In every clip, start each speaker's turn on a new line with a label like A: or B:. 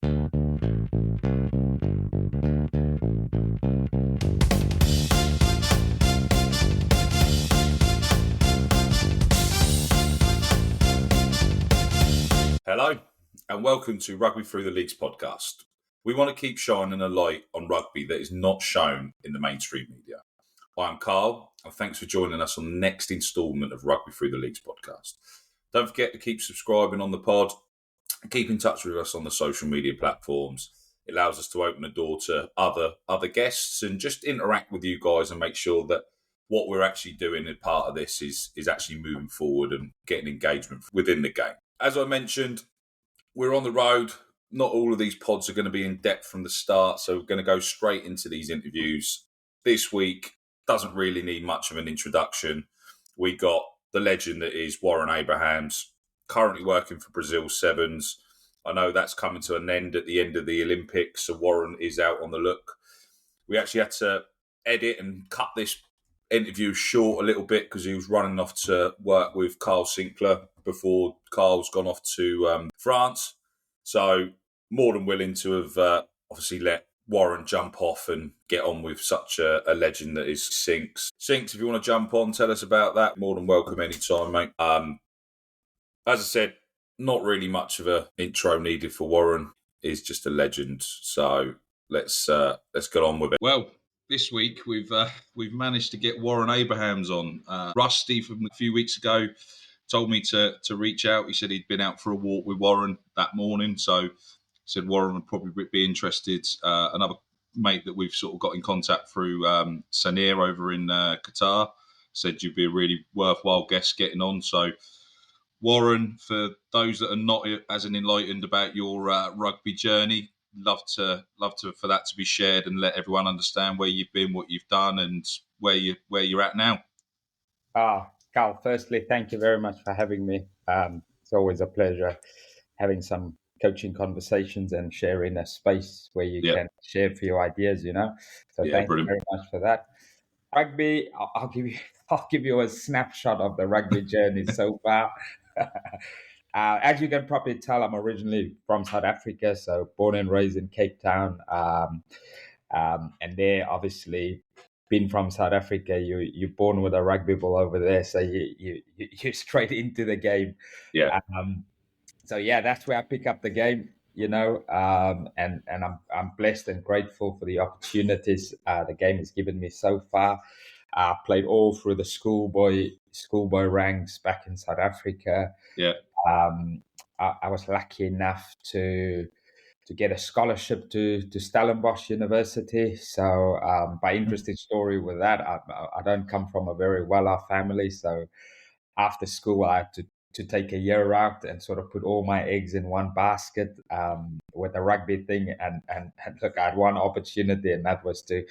A: Hello, and welcome to Rugby Through the Leagues podcast. We want to keep shining a light on rugby that is not shown in the mainstream media. I'm Carl, and thanks for joining us on the next instalment of Rugby Through the Leagues podcast. Don't forget to keep subscribing on the pod and keep in touch with us on the social media platforms. It allows us to open the door to other guests and just interact with you guys and make sure that what we're actually doing as part of this is actually moving forward and getting engagement within the game. As I mentioned, we're on the road. Not all of these pods are going to be in depth from the start, so we're going to go straight into these interviews. This week doesn't really need much of an introduction. We got the legend that is Warren Abrahams, currently working for Brazil Sevens. I know that's coming to an end at the end of the Olympics, so Warren is out on the look. We actually had to edit and cut this interview short a little bit because he was running off to work with Carl Sinclair before Carl's gone off to France. So more than willing to have obviously let Warren jump off and get on with such a legend that is Sinks. Sinks, if you want to jump on, tell us about that. More than welcome anytime, mate. As I said, not really much of an intro needed for Warren. He's just a legend. So let's get on with it. Well, this week we've managed to get Warren Abrahams on. Rusty from a few weeks ago told me to reach out. He said he'd been out for a walk with Warren that morning, so said Warren would probably be interested. Another mate that we've sort of got in contact through Sanir over in Qatar said you'd be a really worthwhile guest getting on. So Warren, for those that are not as enlightened about your rugby journey, love to for that to be shared and let everyone understand where you've been, what you've done, and where you're at now.
B: Carl, firstly, thank you very much for having me. It's always a pleasure having some coaching conversations and sharing a space where you can share a few ideas, So thank you very much for that. Rugby, I'll give you a snapshot of the rugby journey so far. As you can probably tell, I'm originally from South Africa, so born and raised in Cape Town. And there, obviously, being from South Africa, you're born with a rugby ball over there, so you're straight into the game.
A: Yeah.
B: So that's where I pick up the game, and I'm blessed and grateful for the opportunities the game has given me so far. I played all through the schoolboy ranks back in South Africa.
A: Yeah.
B: I was lucky enough to get a scholarship to Stellenbosch University. So by interesting story with that, I don't come from a very well-off family. So after school, I had to take a year out and sort of put all my eggs in one basket with the rugby thing. And look, I had one opportunity, and that was to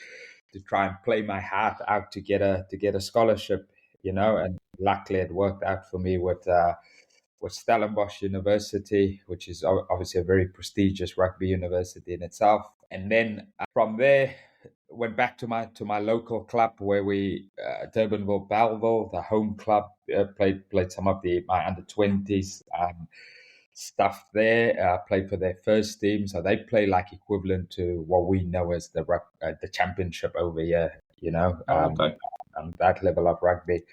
B: try and play my heart out to get a scholarship, and luckily it worked out for me with Stellenbosch University, which is obviously a very prestigious rugby university in itself. And then from there, went back to my local club where we, Durbanville Belleville, the home club, played some of my under-20s stuff there, played for their first team. So they play like equivalent to what we know as the championship over here,
A: Okay.
B: That level of rugby.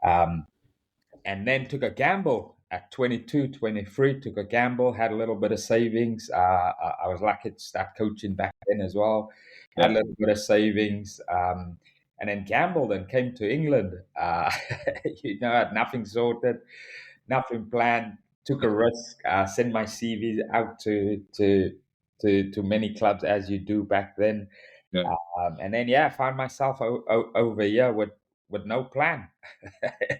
B: And then took a gamble at 22, 23, took a gamble, had a little bit of savings. I was lucky to start coaching back then as well. Had a little bit of savings, and then gambled and came to England. Had nothing sorted, nothing planned, took a risk, sent my CV out to many clubs as you do back then.
A: Yeah.
B: And then, found myself over here with no plan.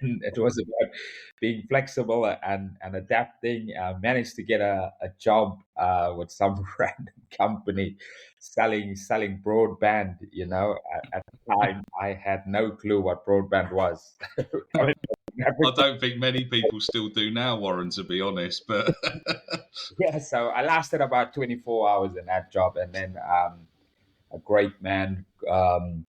B: And it was about being flexible and adapting. Managed to get a job with some random company selling broadband. At the time, I had no clue what broadband was.
A: I don't think many people still do now, Warren, to be honest. But
B: so I lasted about 24 hours in that job, and then a great man, Paul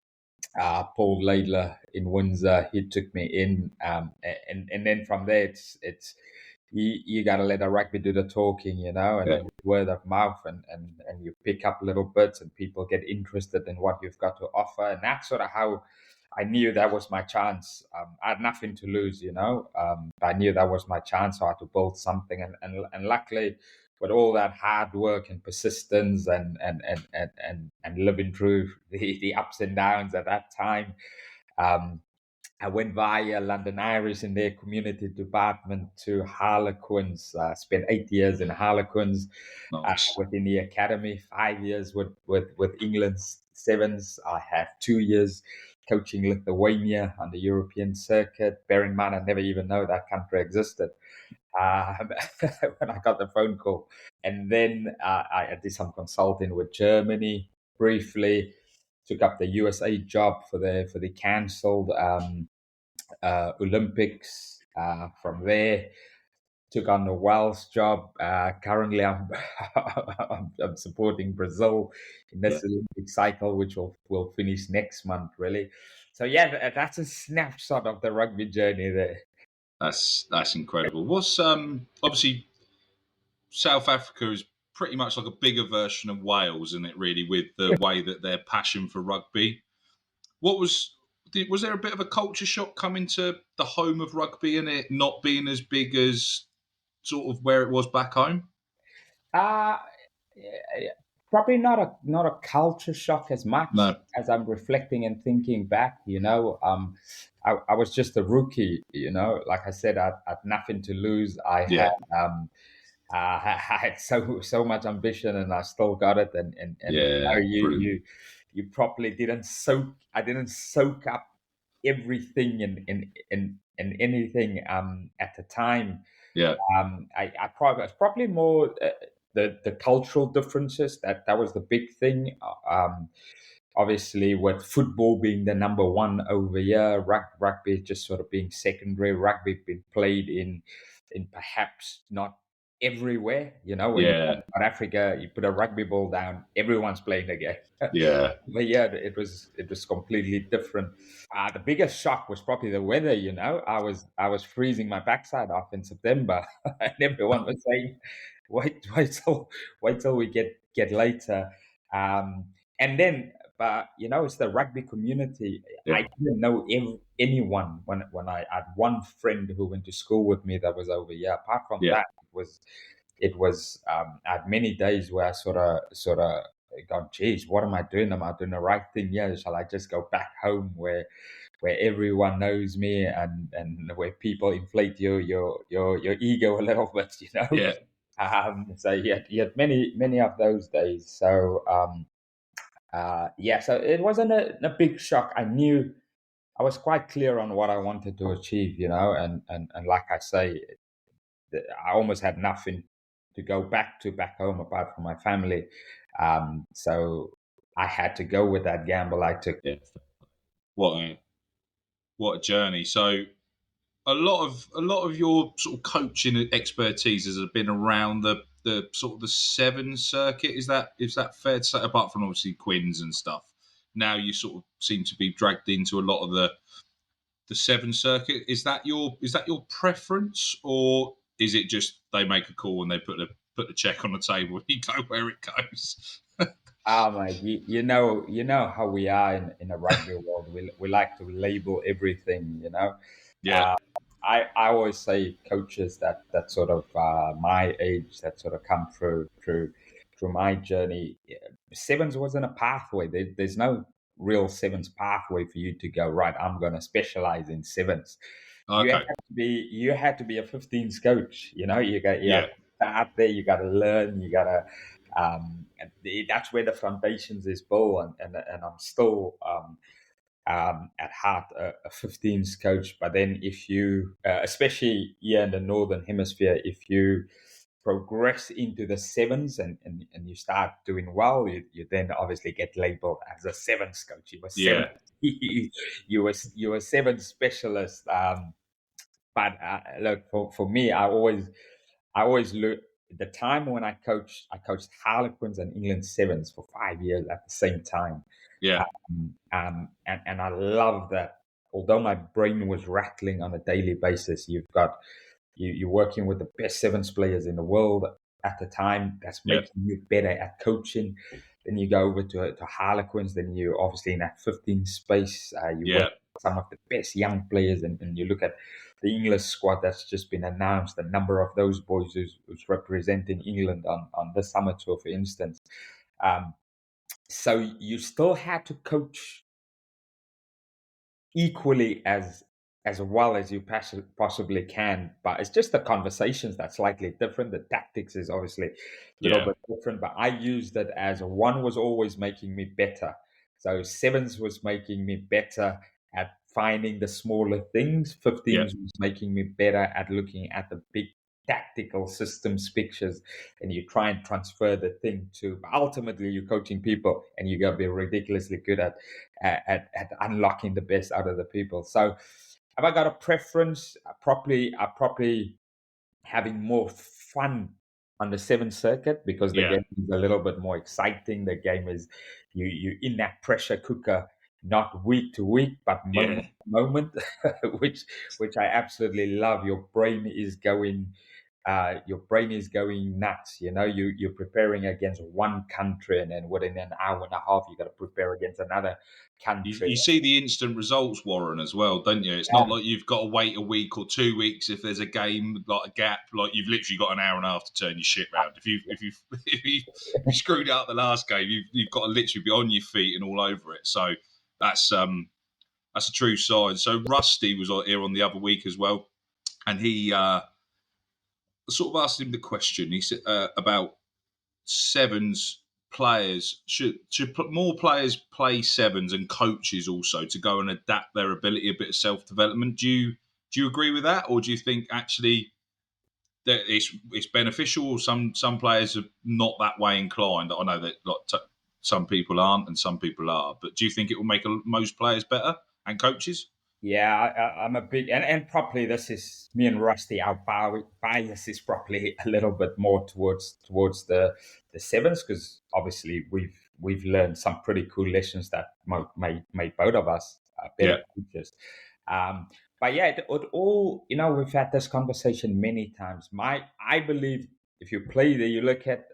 B: Laidler in Windsor, he took me in, and then from there it's you got to let the rugby do the talking, you know, and
A: Yeah.
B: then word of mouth, and you pick up little bits, and people get interested in what you've got to offer, and that's sort of how I knew that was my chance. I had nothing to lose, you know. I knew that was my chance, so I had to build something, and luckily, with all that hard work and persistence, and living through the ups and downs at that time. Um, I went via London Irish in their community department to Harlequins. Spent 8 years in Harlequins
A: Nice.
B: within the academy, 5 years with England's sevens. I had 2 years coaching Lithuania on the European circuit. Bear in mind, I never even know that country existed when I got the phone call. And then I did some consulting with Germany briefly. Took up the USA job for the cancelled Olympics. From there, took on the Wales job. Currently, I'm supporting Brazil in
A: Yeah.
B: this Olympic cycle, which will finish next month. Really, so yeah, that's a snapshot of the rugby journey there.
A: That's incredible. What's obviously South Africa is pretty much like a bigger version of Wales, isn't it? Really, with the way that their passion for rugby. What was there a bit of a culture shock coming to the home of rugby and it not being as big as sort of where it was back home?
B: Uh yeah, probably not a culture shock as much
A: No.
B: as I'm reflecting and thinking back. You know, I was just a rookie. You know, like I said, I had nothing to lose. I
A: Yeah.
B: had I had so much ambition, and I still got it. And you know,
A: Yeah. Brilliant.
B: you probably didn't soak. I didn't soak up everything and anything at the time.
A: Yeah.
B: I probably it's probably more the cultural differences that was the big thing. Obviously, with football being the number one over here, rugby just sort of being secondary. Rugby being played in perhaps not everywhere. You know, when you go
A: Yeah.
B: to South Africa, you put a rugby ball down, everyone's playing the game.
A: Yeah.
B: But yeah, it was completely different. The biggest shock was probably the weather. You know, I was freezing my backside off in September, and everyone was saying, "Wait till we get later." Um, and then, but you know, it's the rugby community.
A: Yeah.
B: I didn't know anyone when I had one friend who went to school with me that was over here. Apart from
A: Yeah.
B: that, it was I had many days where I sort of gone, geez, what am I doing? Am I doing the right thing? Yeah, shall I just go back home where everyone knows me, and where people inflate your ego a little bit, you know?
A: Yeah.
B: So you had many of those days. So yeah, so it wasn't a big shock. I knew I was quite clear on what I wanted to achieve, you know, and like I say, I almost had nothing to go back home apart from my family. So I had to go with that gamble I took.
A: Yeah. What a journey. So a lot of your sort of coaching expertise has been around the sort of the seven circuit. Is that fair to say? Apart from obviously Quins and stuff, now you sort of seem to be dragged into a lot of the seven circuit. Is that your preference, or is it just they make a call and they put a check on the table and you go where it goes?
B: Mate, you know how we are in a rugby world. We like to label everything, you know.
A: Yeah.
B: Uh, I always say coaches that sort of my age that sort of come through my journey. Yeah, sevens wasn't a pathway. There's no real sevens pathway for you to go right. I'm going to specialize in sevens.
A: Okay.
B: You had to be a 15s coach. You know, you have
A: Yeah.
B: to start there. You got to learn. You got to that's where the foundations is built, and I'm still at heart a 15s coach. But then if you, especially here in the northern hemisphere, if you progress into the sevens and you start doing well, you then obviously get labeled as a sevens coach. You were seven,
A: Yeah.
B: you were seven specialist. But look, for me, I always look the time when I coached Harlequins and England sevens for 5 years at the same time.
A: Yeah.
B: And I love that. Although my brain was rattling on a daily basis, you've got you're working with the best sevens players in the world at the time. That's
A: Yeah.
B: making you better at coaching. Then you go over to Harlequins. Then you obviously in that 15 space. You work
A: Yeah.
B: with some of the best young players, and you look at the English squad that's just been announced. The number of those boys who's representing England on the summer tour, for instance. So you still had to coach equally as well as you possibly can, but it's just the conversations that's slightly different. The tactics is obviously a little
A: Yeah.
B: bit different, but I used it as one was always making me better. So sevens was making me better at finding the smaller things.
A: Yeah.
B: 15s was making me better at looking at the big tactical systems pictures, and you try and transfer the thing to, but ultimately you're coaching people and you got to be ridiculously good at unlocking the best out of the people. So have I got a preference? I probably having more fun on the seventh circuit because the
A: Yeah.
B: game is a little bit more exciting. The game is you in that pressure cooker, not week to week, but moment
A: Yeah.
B: to moment, which I absolutely love. Your brain is going nuts. You're preparing against one country, and then within an hour and a half, you got to prepare against another country.
A: You see the instant results, Warren, as well, don't you? It's not
B: Yeah,
A: like you've got to wait a week or 2 weeks if there's a game, like a gap. Like you've literally got an hour and a half to turn your shit round. If you screwed out the last game, you've got to literally be on your feet and all over it. So that's a true sign. So Rusty was here on the other week as well, and he sort of asked him the question. He said about sevens players should put more players play sevens and coaches also to go and adapt their ability, a bit of self development. Do you agree with that, or do you think actually that it's beneficial? Or some players are not that way inclined. I know that some people aren't and some people are, but do you think it will make most players better and coaches?
B: yeah, I'm a big and probably this is me and Rusty. Our bias is probably a little bit more towards the sevens because obviously we've learned some pretty cool lessons that made both of us better
A: Yeah,
B: coaches. Um, but yeah, it all we've had this conversation many times. I believe if you play there, you look at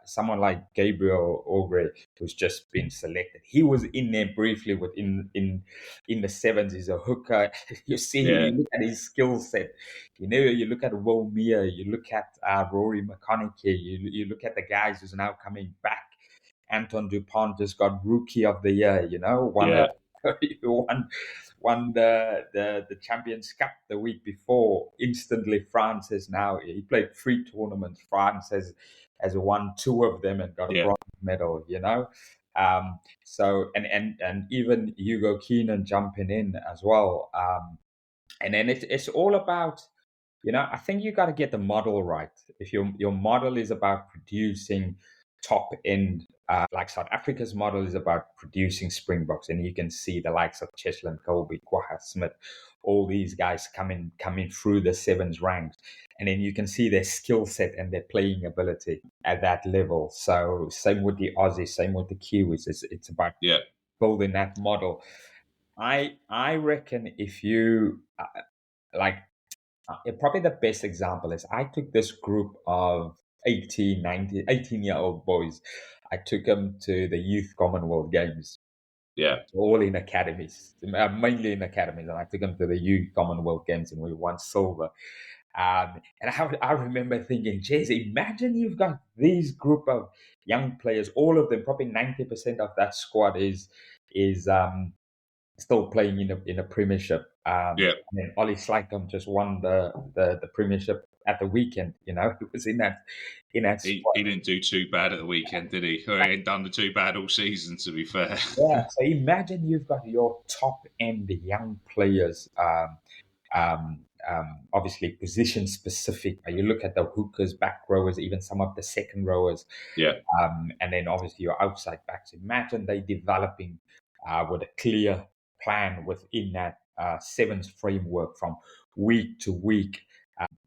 B: someone like Gabriel Aubrey, who's just been selected. He was in there briefly in the sevens. He's a hooker.
A: yeah,
B: You look at his skill set. You look at Will Meir, you look at Rory McConaughey, you look at the guys who's now coming back. Anton Dupont just got Rookie of the Year.
A: yeah,
B: Won the Champions Cup the week before. Instantly, France is now. He played 3 tournaments. France has won 2 of them and got a
A: yeah,
B: bronze medal. So and even Hugo Keenan jumping in as well. And then it's all about, I think you got to get the model right. If your model is about producing top end, like South Africa's model is about producing Springboks, and you can see the likes of Cheslin Colby, Kwaha Smith, all these guys coming through the sevens ranks, and then you can see their skill set and their playing ability at that level. So same with the Aussies, same with the Kiwis. It's about
A: yeah,
B: building that model. I reckon if you like probably the best example is I took this group of 18-year-old boys. I took them to the Youth Commonwealth Games,
A: yeah.
B: all in academies, mainly in academies. And I took them to the Youth Commonwealth Games and we won silver. And I remember thinking, geez, imagine you've got these group of young players, all of them, probably 90% of that squad is still playing in a premiership.
A: Yeah.
B: And then Ollie Slycom just won the premiership at the weekend. He was in that
A: He
B: squad.
A: didn't do too bad at the weekend, did he? Or he ain't done too bad all season, to be fair.
B: Yeah, so imagine you've got your top end young players. Obviously position specific. You look at the hookers, back rowers, even some of the second rowers.
A: Yeah,
B: And then obviously your outside backs. Imagine they developing with a clear plan within that sevens framework from week to week.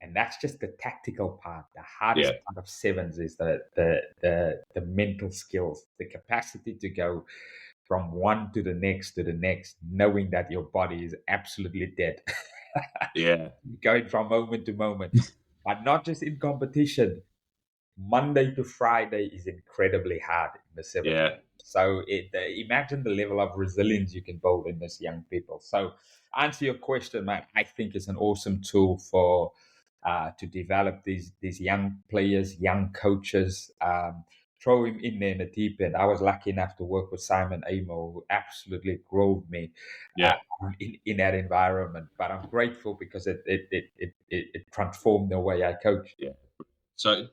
B: And that's just the tactical part. The hardest
A: yeah,
B: part of sevens is the mental skills, the capacity to go from one to the next, knowing that your body is absolutely dead.
A: Yeah.
B: going from moment to moment, but not just in competition. Monday to Friday is incredibly hard in the sevens.
A: Yeah.
B: So imagine the level of resilience you can build in this young people. So answer your question, man. I think it's an awesome tool for to develop these young players, young coaches. Throw him in there in the deep end. I was lucky enough to work with Simon Amo, who absolutely growed me uh,
A: Yeah.
B: in that environment. But I'm grateful because it transformed the way I coach.
A: Yeah. So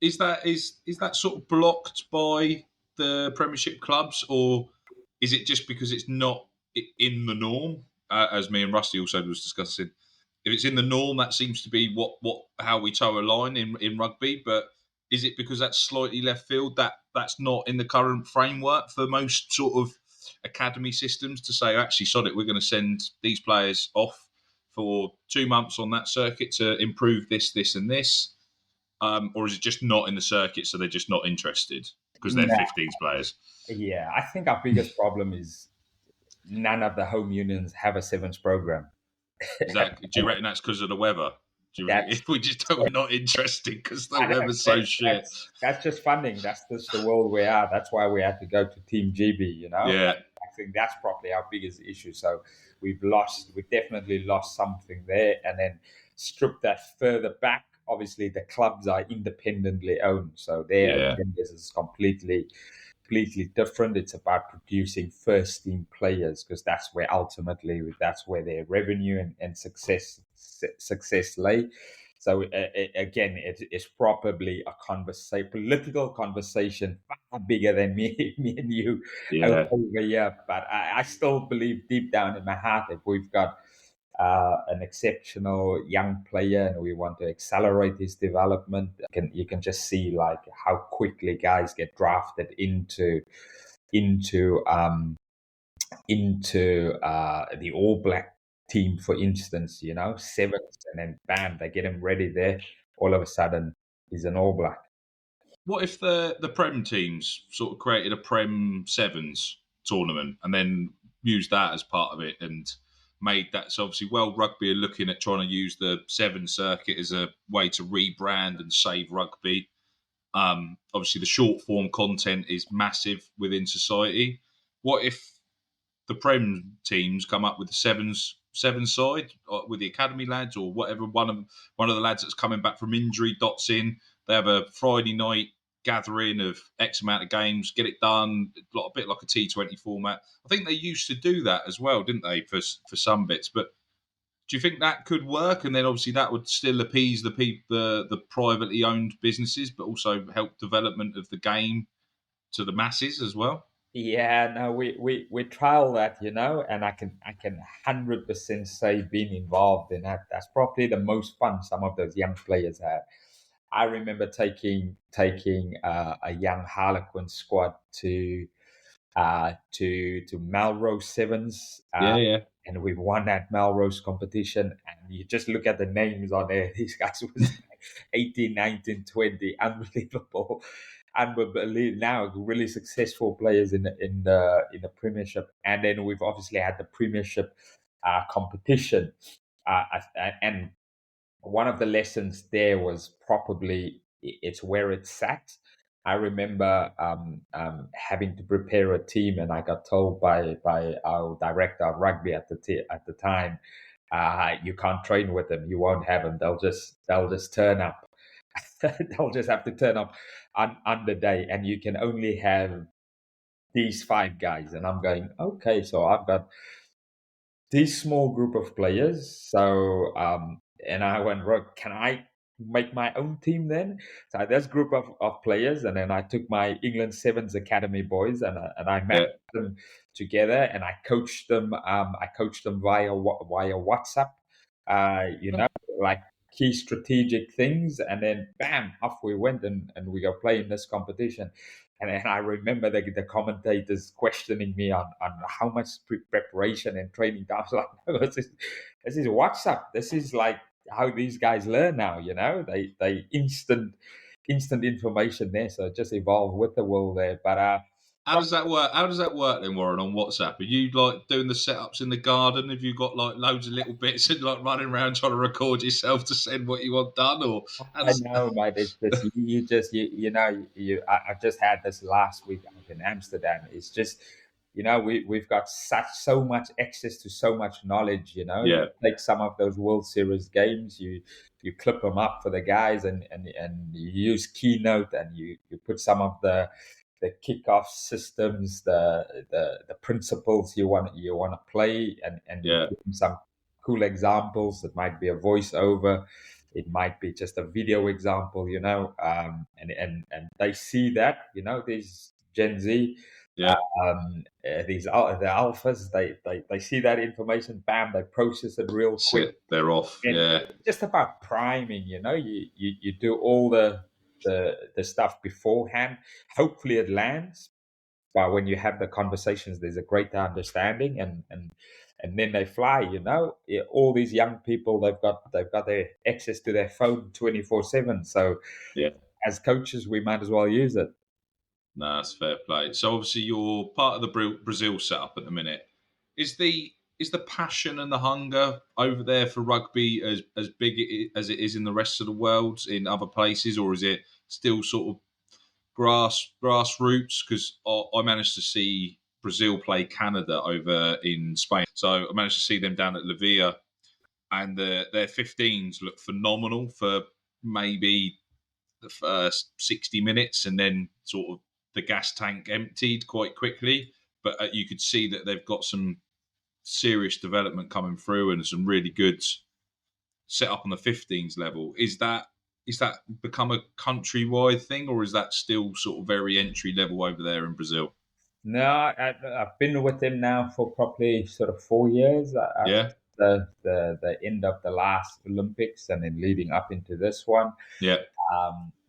A: is that sort of blocked by the Premiership clubs, or is it just because it's not in the norm? As me and Rusty also was discussing, if it's in the norm, that seems to be what how we toe a line in rugby. But is it because that's slightly left field that's not in the current framework for most sort of academy systems to say actually, sod it, we're going to send these players off for 2 months on that circuit to improve this, and this. Or is it just not in the circuit, so they're just not interested because they're
B: No,
A: 15s players?
B: yeah, I think our biggest problem is none of the home unions have a sevens program.
A: Do you reckon that's because of the weather? Do you reckon
B: That's
A: if we just we're not interested because the
B: I know,
A: weather's so shit?
B: that's just funding. That's just the world we are. That's why we had to go to Team GB.
A: Yeah,
B: I think that's probably our biggest issue. So we definitely lost something there, and then strip that further back. Obviously, the clubs are independently owned, so their
A: yeah,
B: agendas is completely different. It's about producing first team players because that's where their revenue and success lay. So again, it's probably a political conversation far bigger than me and you
A: yeah,
B: over here. But I still believe deep down in my heart that we've got an exceptional young player and we want to accelerate his development. You can just see like how quickly guys get drafted into um, into the All Black team, for instance. Sevens, and then bam, they get him ready there. All of a sudden, he's an All Black.
A: What if the Prem teams sort of created a Prem Sevens tournament and then used that as part of it and made that? So obviously, World Rugby are looking at trying to use the Seven Circuit as a way to rebrand and save rugby. Obviously, the short form content is massive within society. What if the Prem teams come up with the seven side with the academy lads or whatever? One of the lads that's coming back from injury dots in. They have a Friday night gathering of X amount of games, get it done, a bit like a T20 format. I think they used to do that as well, didn't they, for some bits? But do you think that could work? And then obviously that would still appease the people, the privately owned businesses, but also help development of the game to the masses as well.
B: Yeah, no, we trial that, and I can 100% say being involved in that. That's probably the most fun some of those young players had. I remember taking a young Harlequin squad to Melrose Sevens,
A: Yeah, yeah,
B: and we won that Melrose competition. And you just look at the names on there; these guys was 18, 19, 20, unbelievable, unbelievable. Now really successful players in the Premiership, and then we've obviously had the Premiership competition, and one of the lessons there was probably it's where it sat. I remember having to prepare a team, and I got told by our director of rugby at the time, you can't train with them. You won't have them. They'll just turn up. They'll just have to turn up on the day, and you can only have these five guys. And I'm going, okay, so I've got this small group of players. So, and I went, "Right, can I make my own team then?" So I had this group of players, and then I took my England Sevens Academy boys, and I
A: yeah.
B: matched them together, and I coached them. I coached them via WhatsApp, like key strategic things, and then bam, off we went, and we go play in this competition. And then I remember the commentators questioning me on how much preparation and training. I was like, no, this is WhatsApp. This is like how these guys learn now. They instant information there. So just evolve with the world there. But
A: How does that work? How does that work then, Warren, on WhatsApp? Are you like doing the setups in the garden? Have you got like loads of little bits and like running around trying to record yourself to send what you want done, or how
B: I
A: does?
B: know, mate. It's just you just I just had this last week out in Amsterdam. It's just we've got so much access to so much knowledge.
A: Yeah,
B: You take some of those World Series games, you clip them up for the guys, and you use Keynote, and you put some of the kickoff systems, the principles you want to play, and you
A: yeah,
B: give them some cool examples. It might be a voiceover, it might be just a video example, and they see that, these Gen Z,
A: yeah.
B: the alphas, they see that information, bam, they process it real quick,
A: Sit, they're off.
B: and
A: Yeah,
B: it's just about priming. You do all the stuff beforehand. Hopefully it lands, but when you have the conversations, there's a greater understanding, and then they fly. Yeah, all these young people, they've got their access to their phone 24/7. So
A: yeah.
B: as coaches, we might as well use it.
A: No, that's fair play. So obviously you're part of the Brazil setup at the minute. Is the passion and the hunger over there for rugby as big as it is in the rest of the world in other places, or is it still sort of grassroots? Because I managed to see Brazil play Canada over in Spain, so I managed to see them down at La Villa, and their 15s look phenomenal for maybe the first 60 minutes, and then sort of the gas tank emptied quite quickly. But you could see that they've got some serious development coming through and some really good set up on the 15s level. Is that become a countrywide thing, or is that still sort of very entry level over there in Brazil?
B: No, I've been with them now for probably sort of 4 years.
A: Yeah,
B: The end of the last Olympics, and then leading up into this one.
A: yeah,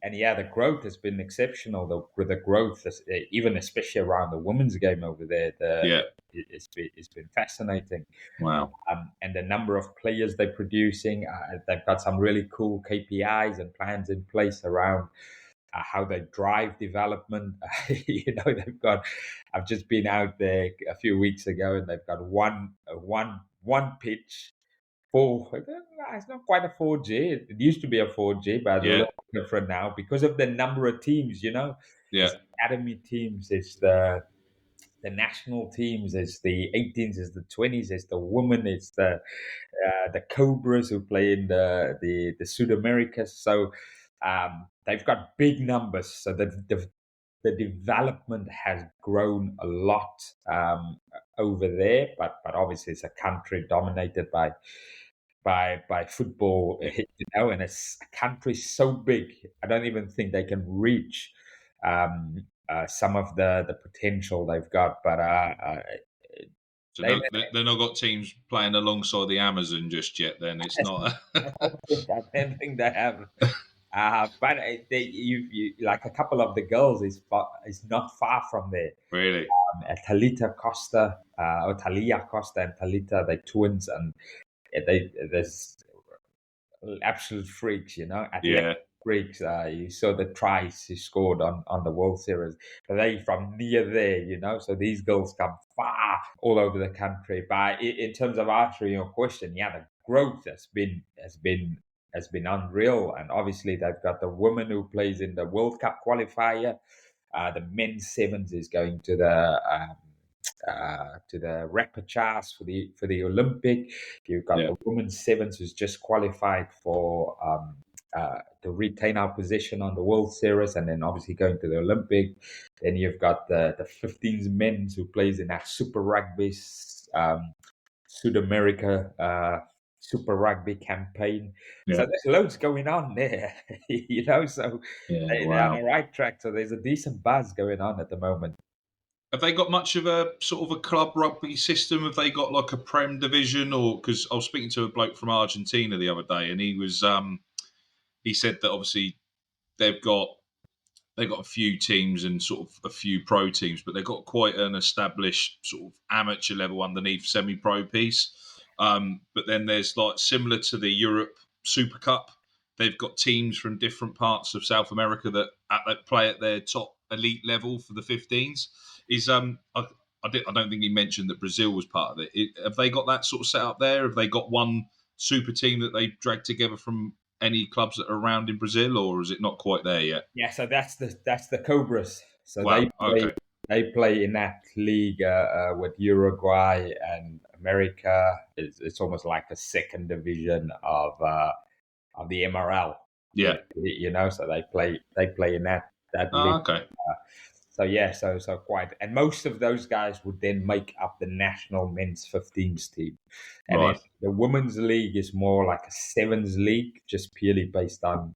B: And yeah, the growth has been exceptional. The growth, even especially around the women's game over there,
A: yeah.
B: it's been fascinating.
A: Wow.
B: And the number of players they're producing, they've got some really cool KPIs and plans in place around how they drive development. They've got. I've just been out there a few weeks ago, and they've got one pitch. It's not quite a 4G. It used to be a 4G, but it's a
A: Yeah,
B: little different now because of the number of teams.
A: yeah,
B: It's academy teams, it's the national teams, it's the 18s, it's the 20s, it's the women, it's the Cobras who play in the South Americas. So they've got big numbers. So the development has grown a lot over there, but obviously it's a country dominated by football, and it's a country so big, I don't even think they can reach some of the potential they've got. But
A: so
B: they,
A: no, they're not got teams playing alongside the Amazon just yet. Then it's not
B: I don't think they have. But you like a couple of the girls is not far from there.
A: really.
B: Talita Costa, or Talia Costa and Talita, they're twins, and there's absolute freaks, athletic
A: Yeah,
B: freaks. You saw the tries he scored on the World Series. But they from near there, so these girls come far all over the country. But in terms of answering your question, yeah, the growth has been unreal. And obviously they've got the woman who plays in the World Cup qualifier. The men's sevens is going to the repechage for the Olympic. You've got
A: yeah,
B: the women's sevens who's just qualified for to retain our position on the World Series, and then obviously going to the Olympic. Then you've got the 15s men's who plays in that Super Rugby South America Super Rugby campaign.
A: yeah,
B: So there's loads going on there, So
A: yeah.
B: they're on
A: Wow.
B: the right track. So there's a decent buzz going on at the moment.
A: Have they got much of a sort of a club rugby system? Have they got like a Prem division, or because I was speaking to a bloke from Argentina the other day, and he said that obviously they've got a few teams and sort of a few pro teams, but they've got quite an established sort of amateur level underneath semi-pro piece. But then there's like similar to the Europe Super Cup, they've got teams from different parts of South America that play at their top elite level for the 15s. Is I don't think he mentioned that Brazil was part of it. Have they got that sort of set up there? Have they got one super team that they drag together from any clubs that are around in Brazil, or is it not quite there yet?
B: Yeah, so that's the Cobras. So
A: Wow. Okay.
B: they play in that league with Uruguay and America. It's almost like a second division of the MRL.
A: Yeah.
B: So they play in that league.
A: Okay.
B: So yeah, so quite, and most of those guys would then make up the national men's 15s team, and then
A: Right.
B: the women's league is more like a sevens league, just purely based on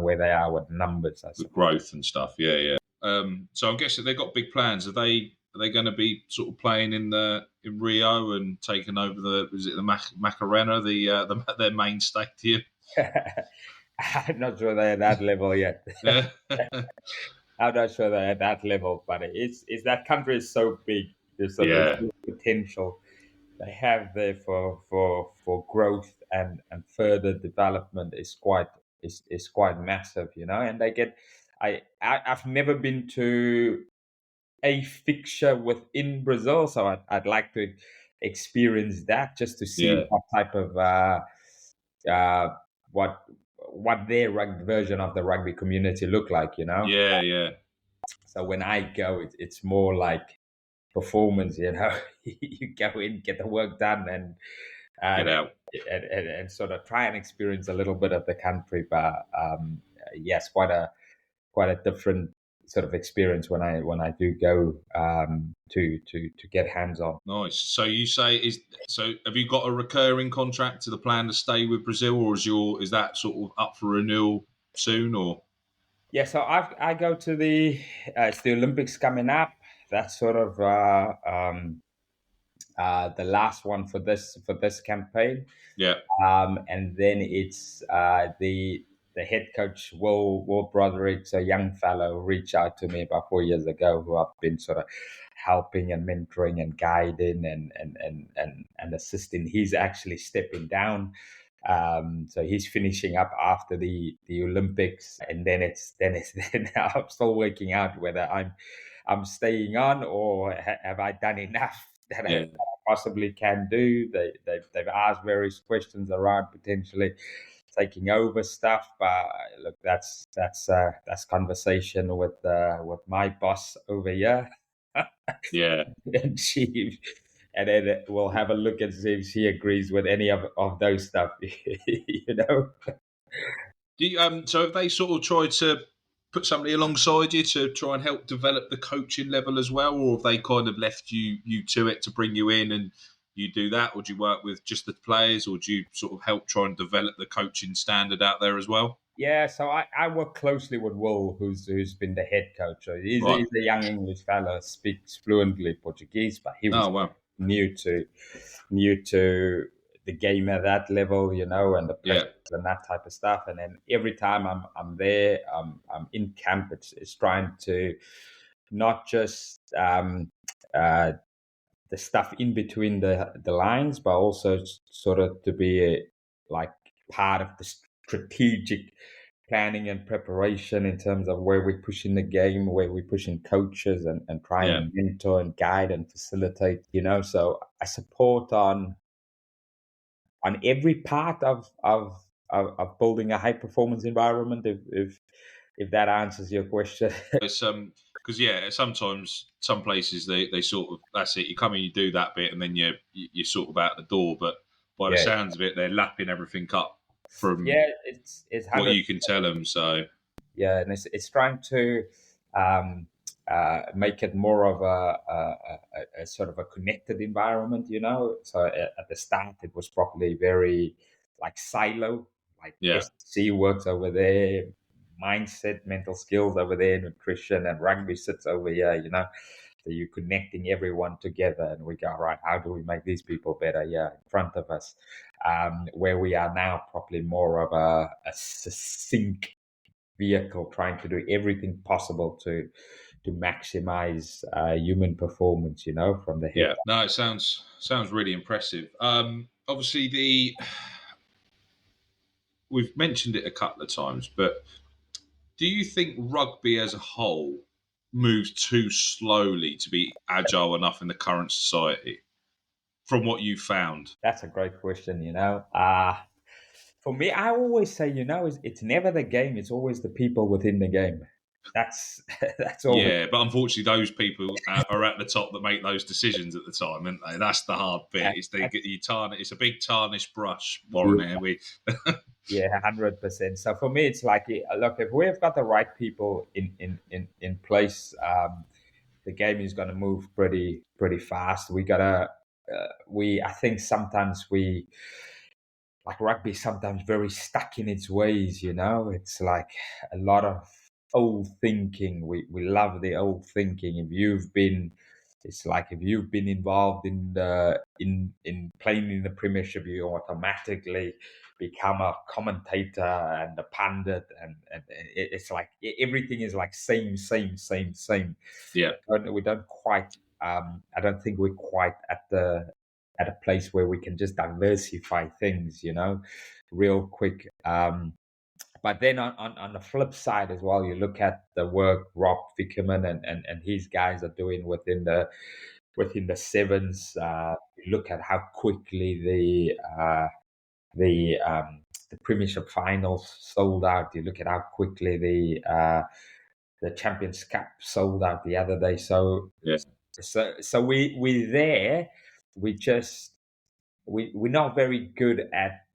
B: where they are with numbers. I
A: The
B: suppose.
A: growth and stuff. Yeah, yeah. So I'm guessing they've got big plans. Are they going to be sort of playing in Rio and taking over the Macarena, their main stadium?
B: I'm not sure they're at that level yet.
A: Yeah.
B: I'm not sure they're at that level, but it's that country is so big. There's
A: Yeah.
B: potential they have there for growth and further development is quite massive, and they get I've never been to a fixture within Brazil, so I'd like to experience that just to see
A: Yeah.
B: what type of uh what their version of the rugby community look like.
A: Yeah. Yeah.
B: So when I go, it's more like performance. You go in, get the work done,
A: Get
B: and
A: out.
B: and sort of try and experience a little bit of the country. But yes, quite a different sort of experience when I do go to get hands on.
A: Nice. So you say have you got a recurring contract to the plan to stay with Brazil, or is that sort of up for renewal soon? Or
B: Yeah, so I go to it's the Olympics coming up. That's sort of the last one for this campaign.
A: yeah,
B: And then it's the head coach Will Broderick's a young fellow reached out to me about 4 years ago, who I've been sort of helping and mentoring and guiding and assisting. He's actually stepping down. So he's finishing up after the Olympics, and then I'm still working out whether I'm staying on, or have I done enough that I
A: yeah,
B: possibly can do. They've asked various questions around potentially taking over stuff, but look, that's conversation with my boss over here,
A: yeah.
B: and and then we'll have a look and see if she agrees with any of those stuff. you know.
A: So have they sort of tried to put somebody alongside you to try and help develop the coaching level as well, or have they kind of left you to it to bring you in and you do that, or do you work with just the players, or do you sort of help try and develop the coaching standard out there as well?
B: Yeah, so I work closely with Will, who's been the head coach. So
A: Right.
B: he's a young English fellow, speaks fluently Portuguese, but he was
A: Oh wow.
B: new to the game at that level, and the
A: Yeah.
B: pressures and that type of stuff. And then every time I'm there, I'm in camp. It's trying to not just the stuff in between the lines, but also sort of to be like part of the strategic planning and preparation in terms of where we're pushing the game, where we're pushing coaches, and try
A: Yeah.
B: and mentor and guide and facilitate. So I support on every part of building a high performance environment. If that answers your question.
A: It's because sometimes some places they sort of that's it. You come in, you do that bit, and then you're sort of out the door. But by the
B: Yeah,
A: sounds of it, they're lapping everything up from
B: yeah, it's
A: what
B: 100.
A: you can tell them. So
B: Yeah, and it's trying to make it more of a sort of a connected environment. So at the start, it was probably very like silo, like
A: yeah,
B: SC works over there, mindset, mental skills over there, nutrition, and rugby sits over here. So you're connecting everyone together, and we go, right, how do we make these people better? Yeah, in front of us. Where we are now, probably more of a succinct vehicle, trying to do everything possible to maximize human performance, from the head.
A: yeah. No, it sounds really impressive. Obviously, we've mentioned it a couple of times, but do you think rugby as a whole moves too slowly to be agile enough in the current society? From what you found,
B: That's a great question. For me, I always say, it's never the game; it's always the people within the game. That's that's always.
A: yeah. But unfortunately, those people are at the top that make those decisions at the time, aren't they? That's the hard bit. It's a big tarnished brush, Warren. Here we.
B: Yeah, 100%. So for me, it's like, look, if we've got the right people in place, the game is going to move pretty fast. We gotta, I think sometimes like rugby, sometimes very stuck in its ways. It's like a lot of old thinking. We love the old thinking. It's like if you've been involved in playing in the Premiership, you automatically become a commentator and a pundit, and it's like everything is like same.
A: Yeah,
B: We don't quite. I don't think we're quite at a place where we can just diversify things, real quick. But then on the flip side as well, you look at the work Rob Fickerman and his guys are doing within the sevens. You look at how quickly the Premiership finals sold out. You look at how quickly the Champions Cup sold out the other day. So
A: yeah,
B: we're there. We just we're not very good at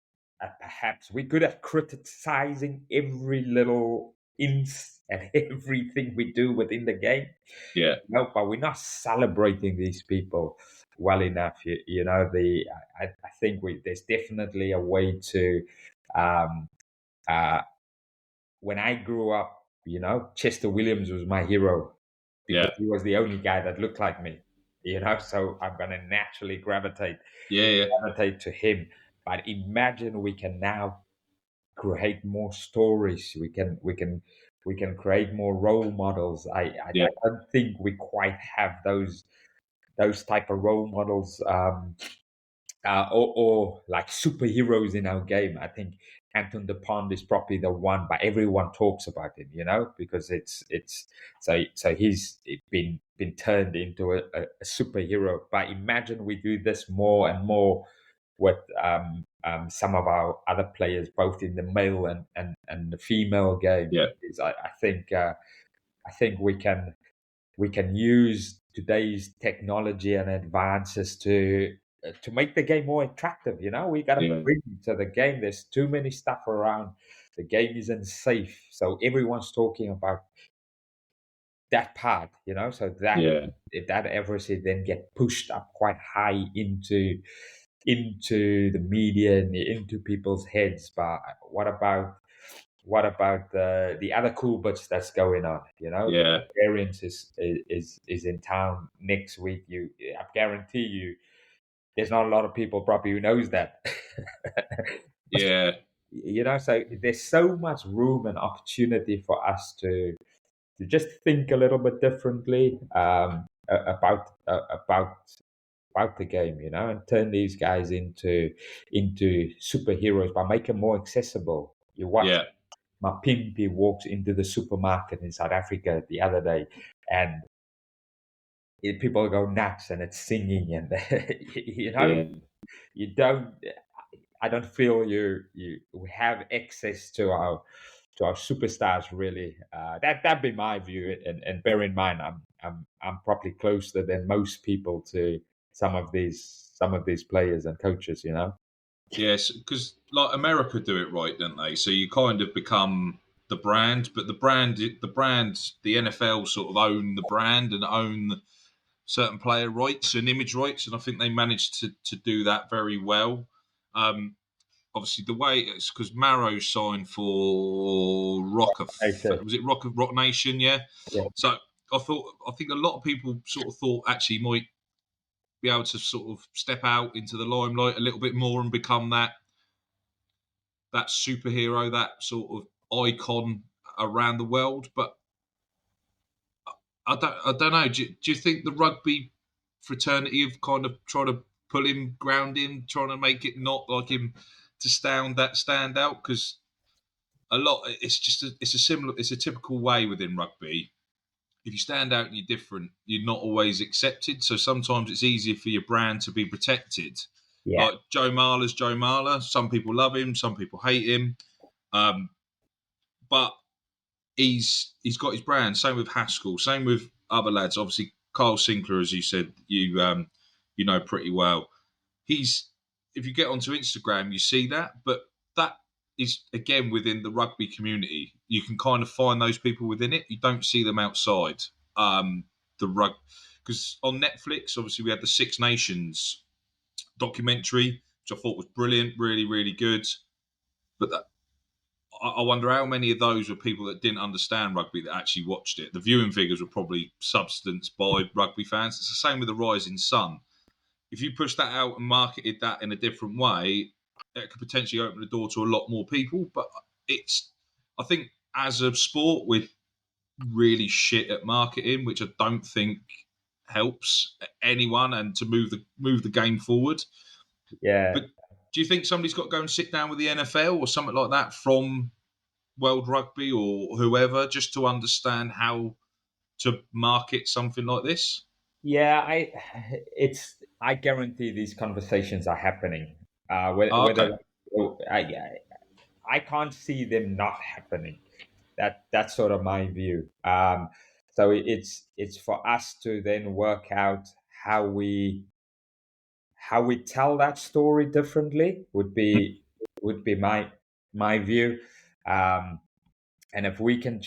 B: perhaps we're good at criticizing every little inch and everything we do within the game.
A: yeah,
B: No, but we're not celebrating these people well enough. I think there's definitely a way to. Um, uh, when I grew up, Chester Williams was my hero
A: yeah,
B: because he was the only guy that looked like me. So I'm gonna naturally
A: yeah,
B: gravitate to him. But imagine we can now create more stories. We can create more role models. I
A: yeah,
B: don't think we quite have those type of role models, or like superheroes in our game. I think Anton de Pond is probably the one, but everyone talks about him, because it's so he's been turned into a superhero. But imagine we do this more and more with some of our other players, both in the male and the female game.
A: yeah,
B: I think we can use today's technology and advances to make the game more attractive. We got to
A: yeah,
B: bring to the game. There's too many stuff around. The game isn't safe, so everyone's talking about that part. So
A: yeah,
B: that adversity then get pushed up quite high into the media and into people's heads. But what about the other cool bits that's going on?
A: yeah,
B: Variance is in town next week. I guarantee you, there's not a lot of people probably who knows that.
A: yeah,
B: So there's so much room and opportunity for us to just think a little bit differently, about the game, and turn these guys into superheroes by making them more accessible. You watch
A: yeah,
B: Mapimpi walks into the supermarket in South Africa the other day, and people go nuts, and it's singing, and
A: yeah.
B: you don't. I don't feel we have access to our superstars really. That'd be my view, and bear in mind, I'm probably closer than most people to some of these players and coaches.
A: Yes, because like America do it right, don't they? So you kind of become the brand, but the NFL sort of own the brand and own certain player rights and image rights, and I think they managed to do that very well. Um, Obviously, the way it's because Marrow signed for
B: Okay.
A: was it Rock Nation? Yeah.
B: Yeah.
A: So I think a lot of people sort of thought actually might be able to sort of step out into the limelight a little bit more and become that superhero, that sort of icon around the world. But I don't know. Do you think the rugby fraternity have kind of tried to pull him ground in, trying to make it not like him to stand out? Because a lot, it's a typical way within rugby.
C: if you stand out and you're different, you're not always accepted. So sometimes it's easier for your brand to be protected.
B: Yeah,
C: Like Joe Marler's Joe Marler. Some people love him, some people hate him. But he's got his brand. Same with Haskell. Same with other lads. Obviously, Carl Sinclair, as you said, you know pretty well. He's if you get onto Instagram, you see that, but that is again within the rugby community. You can kind of find those people within it. You don't see them outside the rug because on Netflix, obviously, we had the Six Nations documentary, which I thought was brilliant, really, really good. But I wonder how many of those were people that didn't understand rugby that actually watched it. The viewing figures were probably substanced by rugby fans. It's the same with the Rising Sun. If you push that out and marketed that in a different way, it could potentially open the door to a lot more people. But I think as a sport, we're really shit at marketing, which I don't think helps anyone and to move the game forward.
B: yeah.
C: But do you think somebody's got to go and sit down with the NFL or something like that from World Rugby or whoever just to understand how to market something like this?
B: Yeah, I guarantee these conversations are happening.
C: Oh, okay.
B: Whether I can't see them not happening. That's sort of my view. So it's for us to then work out how we tell that story differently would be my view. Um, and if we can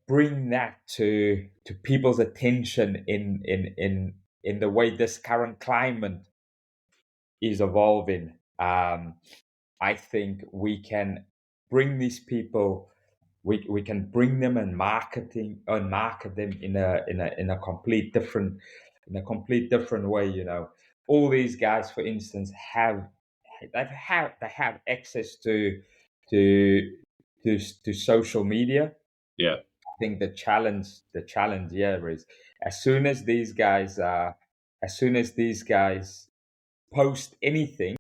B: bring that to people's attention in the way this current climate is evolving, I think we can bring these people. We can bring them and market them in a complete different way. All these guys, for instance, they have access to to social media.
C: Yeah,
B: I think the challenge here is as soon as these guys post anything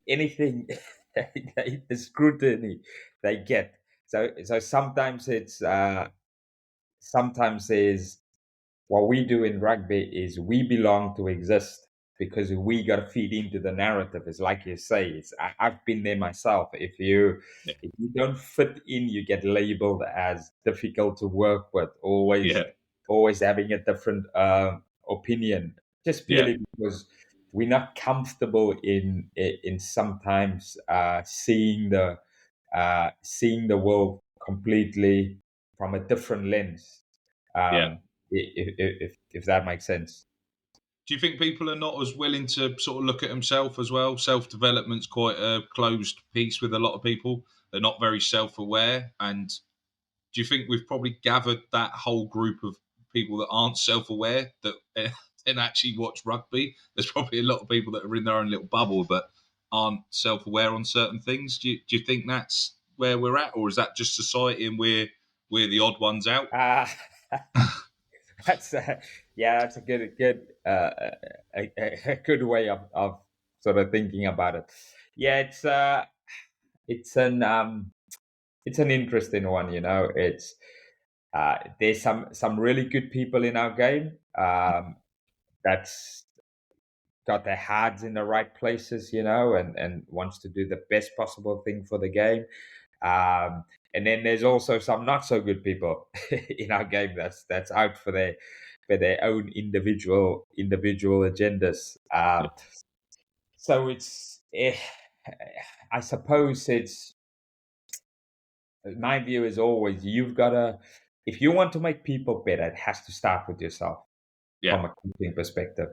B: the scrutiny they get. So sometimes is what we do in rugby is we belong to exist because we got to feed into the narrative. It's like you say, I've been there myself.
C: yeah,
B: If you don't fit in, you get labeled as difficult to work with, always having a different opinion, just
C: yeah,
B: purely because we're not comfortable in sometimes seeing the world completely from a different lens.
C: yeah.
B: If that makes sense.
C: Do you think people are not as willing to sort of look at themselves as well? Self development's quite a closed piece with a lot of people. They're not very self aware. And do you think we've probably gathered that whole group of people that aren't self aware that then actually watch rugby? There's probably a lot of people that are in their own little bubble but aren't self aware on certain things. Do you think that's where we're at, or is that just society and we're the odd ones out?
B: Uh, that's that's a good way of sort of thinking about it. Yeah, it's an interesting one. There's some really good people in our game. That's got their hearts in the right places, and wants to do the best possible thing for the game. And then there's also some not so good people in our game that's out for their own individual agendas. So I suppose it's my view is always you've got to, if you want to make people better, it has to start with yourself
C: Yeah,
B: from a coaching perspective.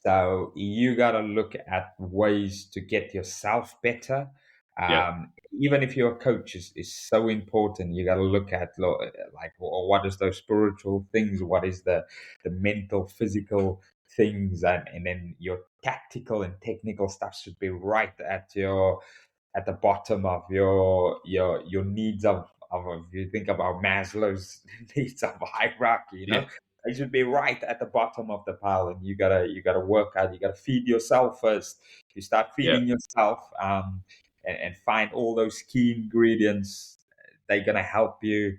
B: So you got to look at ways to get yourself better.
C: yeah,
B: Even if your coach is so important, you got to look at like what is those spiritual things, what is the mental, physical things, and then your tactical and technical stuff should be right at the bottom of your needs of if you think about Maslow's needs of hierarchy,
C: yeah,
B: it should be right at the bottom of the pile, and you gotta work out. You gotta feed yourself first. You start
C: yeah,
B: feeding yourself, and find all those key ingredients. They're gonna help you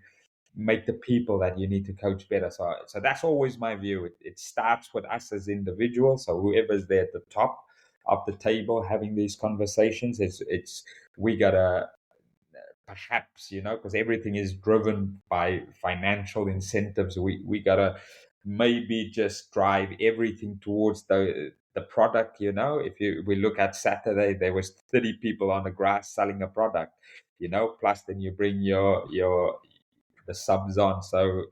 B: make the people that you need to coach better. So that's always my view. It starts with us as individuals. So whoever's there at the top of the table having these conversations, it's we gotta perhaps, because everything is driven by financial incentives. We gotta maybe just drive everything towards the product. If we look at Saturday, there was 30 people on the grass selling a product. Plus then you bring your the subs on. So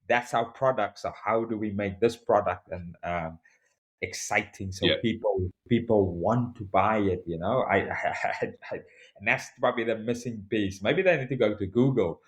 B: that's our product. So how do we make this product and exciting so
C: Yeah.
B: people want to buy it? And that's probably the missing piece. Maybe they need to go to Google,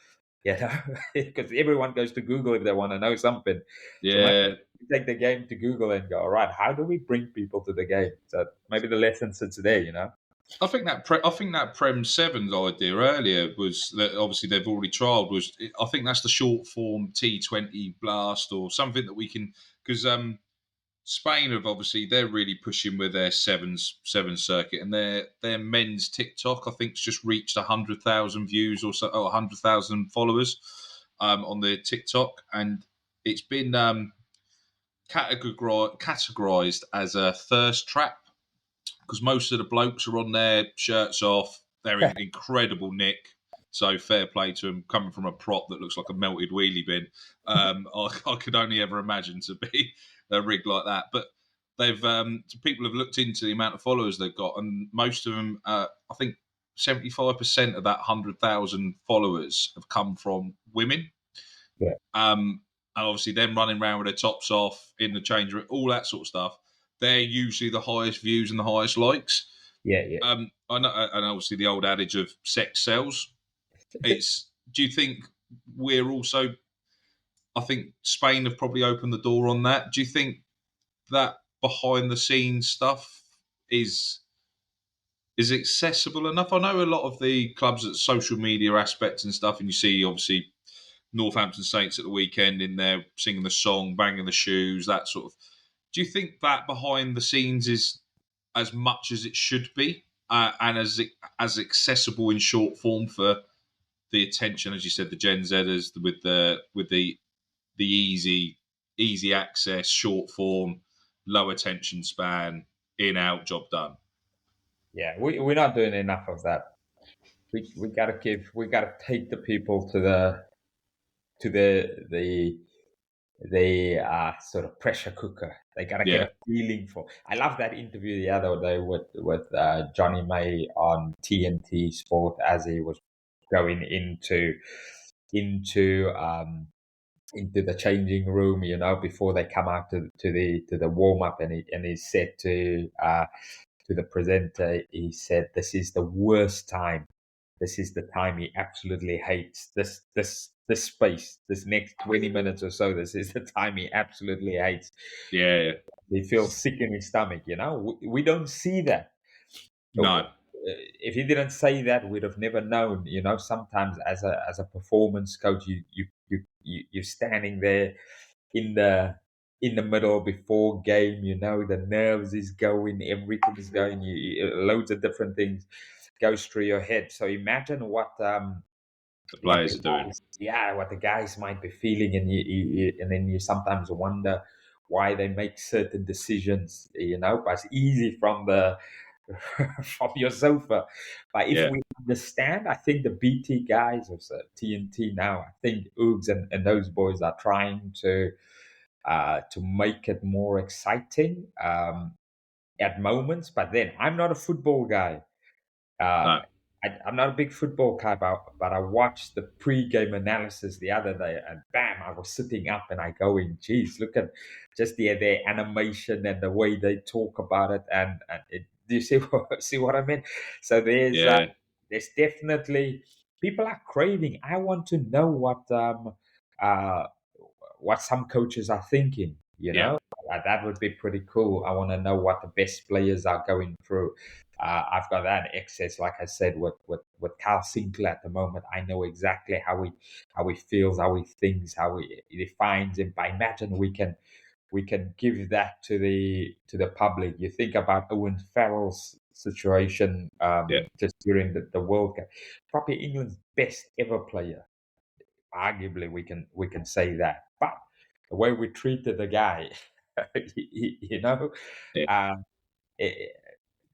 B: because everyone goes to Google if they want to know something. So maybe
C: Yeah.
B: take the game to Google and go, all right, how do we bring people to the game? So maybe the lesson sits there.
C: I think that Prem Sevens idea earlier was that obviously they've already trialled. I think that's the short form T20 Blast or something that we can, because Spain have obviously, they're really pushing with their sevens circuit, and their men's TikTok I think's just reached 100,000 views or so, or 100,000 followers on their TikTok, and it's been categorized as a thirst trap, because most of the blokes are on there, shirts off. They're in incredible nick. So fair play to them. Coming from a prop that looks like a melted wheelie bin, I could only ever imagine to be a rig like that. But people have looked into the amount of followers they've got, and most of them, I think 75% of that 100,000 followers have come from women.
B: Yeah.
C: And obviously them running around with their tops off in the change room, all that sort of stuff. They're usually the highest views and the highest likes.
B: Yeah.
C: I know, and obviously the old adage of sex sells. Do you think we're also? I think Spain have probably opened the door on that. Do you think that behind the scenes stuff is accessible enough? I know a lot of the clubs at social media aspects and stuff, and you see obviously Northampton Saints at the weekend in there singing the song, banging the shoes, that sort of. Do you think that behind the scenes is as much as it should be, and as accessible in short form for the attention, as you said, the Gen Zers with the easy access, short form, low attention span, in out, job done?
B: Yeah, we're not doing enough of that. We gotta take the people to the sort of pressure cooker. They gotta get a feeling for. I love that interview the other day with Johnny May on TNT Sport as he was going into the changing room, before they come out to the warm up, and he said to the presenter, he said, "This is the worst time. This is the time he absolutely hates. This space, this next 20 minutes or so. This is the time he absolutely hates."
C: Yeah.
B: He feels sick in his stomach. We don't see that.
C: No.
B: If he didn't say that, we'd have never known. Sometimes as a performance coach, you're standing there in the middle before game. The nerves is going, everything is going. Loads of different things goes through your head. So imagine what
C: The players are doing.
B: what the guys might be feeling, and then you sometimes wonder why they make certain decisions. But it's easy from from your sofa. But if we understand, I think the BT guys of TNT now, I think Oogs and those boys are trying to make it more exciting at moments. But then I'm not a football guy.
C: No.
B: I'm not a big football guy, but I watched the pre-game analysis the other day, and bam, I was sitting up and I going, geez, look at just their animation and the way they talk about it. And do you see what I mean? So there's definitely, people are craving. I want to know what some coaches are thinking. That would be pretty cool. I want to know what the best players are going through. I've got that access, like I said, with Carl Sinclair at the moment. I know exactly how he feels, how he thinks, how he defines it. But imagine we can give that to the public. You think about Owen Farrell's situation just during the World Cup. Probably England's best ever player. arguably we can say that. But the way we treated the guy, you know,
C: Yeah.
B: um, it,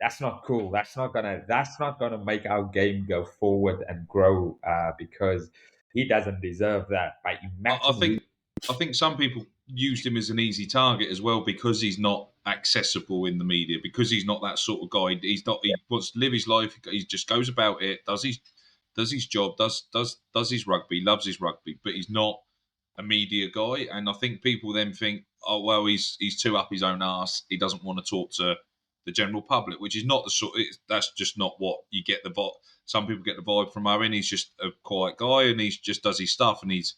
B: that's not cool. That's not gonna make our game go forward and grow, because he doesn't deserve that. But
C: I
B: imagine we,
C: think I think some people used him as an easy target as well because he's not accessible in the media, because he's not that sort of guy. He's not. He wants to live his life. He just goes about it, does his job, does his rugby, loves his rugby, but he's not a media guy. And I think people then think, oh well, he's too up his own arse. He doesn't want to talk to the general public, which is not the sort. That's just not what you get the vibe. Some people get the vibe from Owen. He's just a quiet guy, and he's just does his stuff, and he's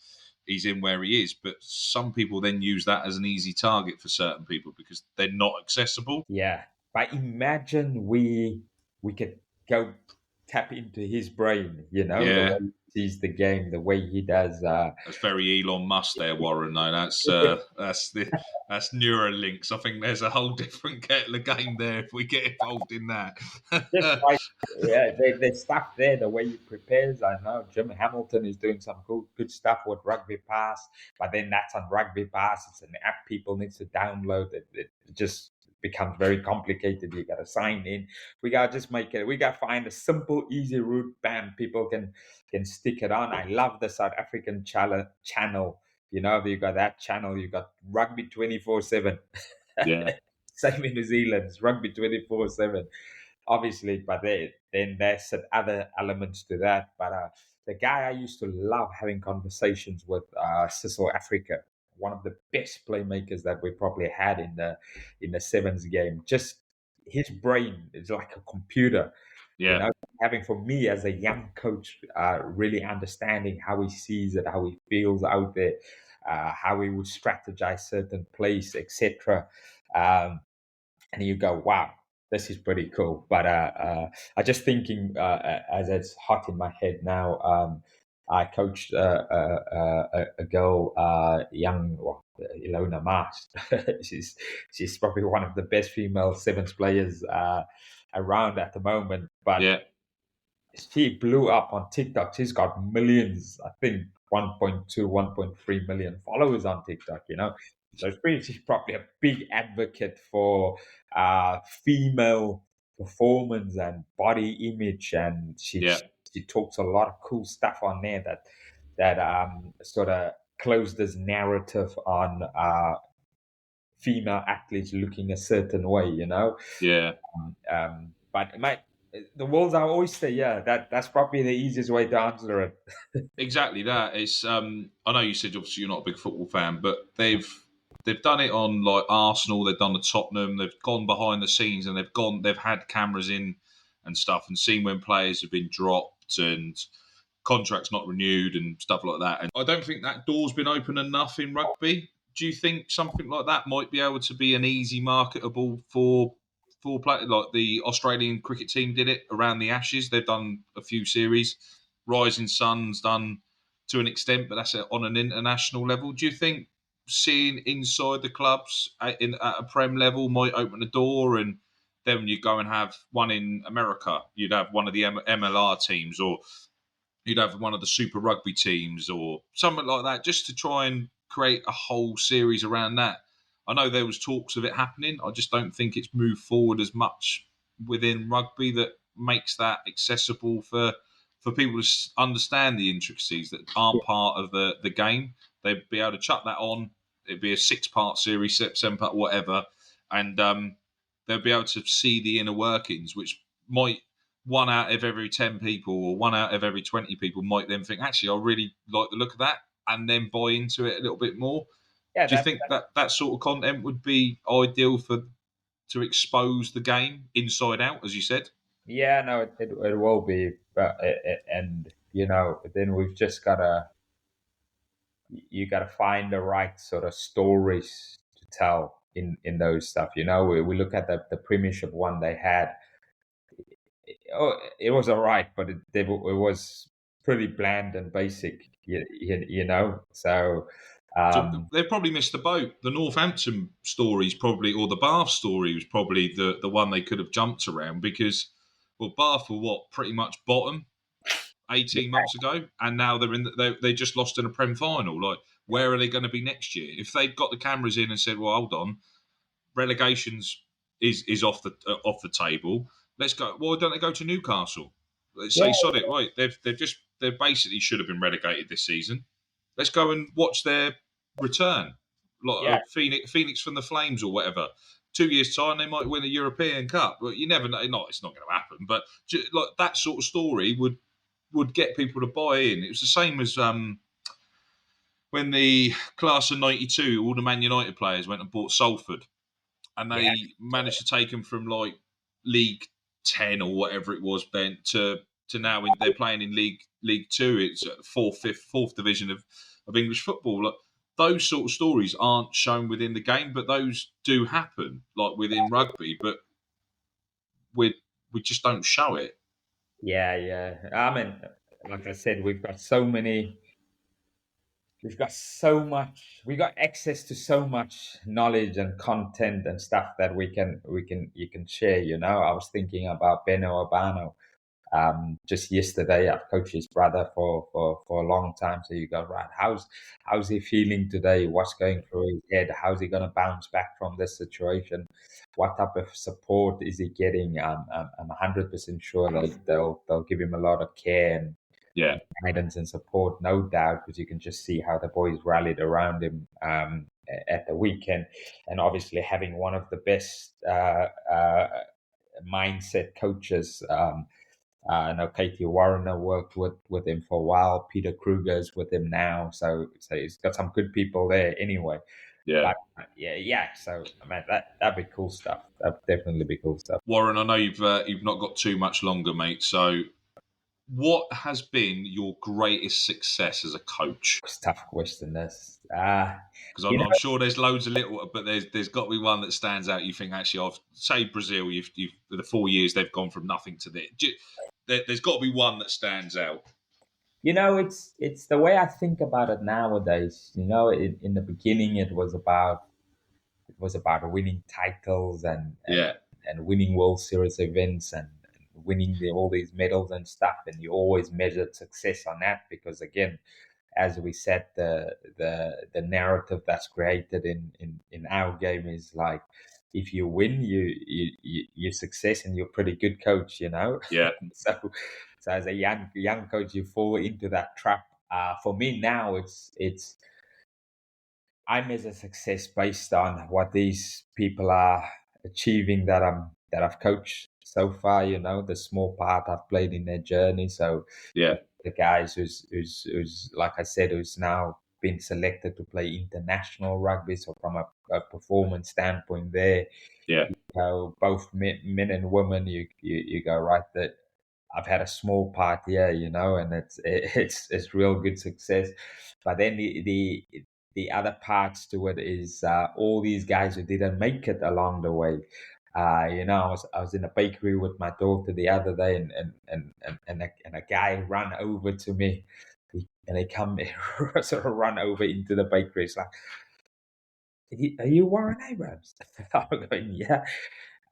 C: in where he is. But some people then use that as an easy target for certain people because they're not accessible.
B: yeah. But imagine we could go tap into his brain, the way
C: Yeah,
B: he sees the game, the way he does.
C: that's very Elon Musk there, Warren. No, that's that's Neuralinks. I think there's a whole different kettle of game there if we get involved in that.
B: Just like, yeah, there's stuff there, the way he prepares. I know Jim Hamilton is doing some good stuff with Rugby Pass, but then that's on Rugby Pass. It's an app people need to download. It just becomes very complicated. You got to sign in. We got to just make it. We got to find a simple, easy route. Bam, people can stick it on. I love the South African channel. You got that channel. You got Rugby 24/7.
C: Yeah,
B: Same in New Zealand. It's Rugby 24/7. Obviously, but then there's other elements to that. But the guy I used to love having conversations with, Cecil Africa, one of the best playmakers that we probably had in the sevens game. Just his brain is like a computer.
C: yeah,
B: Having, for me as a young coach, really understanding how he sees it, how he feels out there, how he would strategize certain plays, etc. And you go, wow, this is pretty cool. But I just thinking, as it's hot in my head now, I coached a girl, young, well, Ilona Mars. she's probably one of the best female sevens players around at the moment. But
C: yeah,
B: she blew up on TikTok. She's got millions, I think 1.2, 1.3 million followers on TikTok. So she's probably a big advocate for female performance and body image. And she
C: yeah,
B: talks a lot of cool stuff on there that sort of closed this narrative on female athletes looking a certain way.
C: yeah.
B: But the world's our oyster. Yeah, that's probably the easiest way to answer it.
C: Exactly that. It's I know you said obviously you're not a big football fan, but they've done it on like Arsenal, they've done the Tottenham, they've gone behind the scenes and they've had cameras in and stuff and seen when players have been dropped and contracts not renewed and stuff like that. And I don't think that door's been open enough in rugby. Do you think something like that might be able to be an easy marketable for play, like the Australian cricket team did it around the Ashes? They've done a few series. Rising Sun's done to an extent, but that's on an international level. Do you think seeing inside the clubs at a Prem level might open the door? And then when you go and have one in America, you'd have one of the MLR teams, or you'd have one of the Super Rugby teams, or something like that, just to try and create a whole series around that. I know there was talks of it happening. I just don't think it's moved forward as much within rugby that makes that accessible for people to understand the intricacies that aren't part of the game. They'd be able to chuck that on. It'd be a 6-part series, 7-part, whatever, and they'll be able to see the inner workings, which might 1 out of every 10 people or 1 out of every 20 people might then think, actually, I really like the look of that, and then buy into it a little bit more.
B: Yeah,
C: Do you think that sort of content would be ideal to expose the game inside out, as you said?
B: yeah, no, it will be, but and then we've just gotta you gotta find the right sort of stories to tell in those stuff. We look at the Premiership one they had. It was all right, but it was pretty bland and basic. So.
C: So they've probably missed the boat. The Northampton story is probably, or the Bath story was probably the one they could have jumped around because, well, Bath were pretty much bottom, 18 months ago, and now they just lost in a Prem final. Like, where are they going to be next year? If they'd got the cameras in and said, "Well, hold on, relegations is off the table. Let's go." Why don't they go to Newcastle? Let's say sod it, right? They basically should have been relegated this season. Let's go and watch their return, like Phoenix from the Flames or whatever. 2 years' time, they might win a European Cup, but you never know. It's not going to happen. But like that sort of story would get people to buy in. It was the same as when the class of '92, all the Man United players went and bought Salford, and they managed to take them from like League 10 or whatever it was then to now they're playing in League 2. It's fourth division of English football. Like, those sort of stories aren't shown within the game, but those do happen, like within rugby. But we just don't show it.
B: Yeah. I mean, like I said, we've got access to so much knowledge and content and stuff that you can share. I was thinking about Benno Urbano. Just yesterday, I've coached his brother for a long time. So you go, right, how's he feeling today? What's going through his head? How's he going to bounce back from this situation? What type of support is he getting? I'm 100% sure that they'll give him a lot of care and guidance and support, no doubt, because you can just see how the boys rallied around him at the weekend, and obviously having one of the best mindset coaches. I know Katie Warrener worked with him for a while. Peter Kruger's with him now, so he's got some good people there anyway.
C: Yeah,
B: but, yeah. So I mean, that'd be cool stuff. That'd definitely be cool stuff.
C: Warren, I know you've not got too much longer, mate. So, what has been your greatest success as a coach?
B: It's a tough question. This
C: because I'm sure there's loads of little, but there's got to be one that stands out. You think actually, I've say Brazil. You've for the 4 years they've gone from nothing to this. There's got to be one that stands out.
B: It's the way I think about it nowadays. In the beginning, it was about winning titles and winning World Series events and winning all these medals and stuff. And you always measured success on that because, again, as we said, the narrative that's created in our game is like, if you win, you success and you're a pretty good coach,
C: Yeah.
B: So as a young coach, you fall into that trap. For me now, it's I measure success based on what these people are achieving that I've coached so far. The small part I've played in their journey. So the guys who's like I said, who's now been selected to play international rugby. So from a performance standpoint, there, both men and women, you go right that I've had a small part here, and it's real good success. But then the other parts to it is all these guys who didn't make it along the way. I was in a bakery with my daughter the other day, and a guy ran over to me, and they come sort of run over into the bakery. It's like, are you Warren Abrams? I'm going, yeah.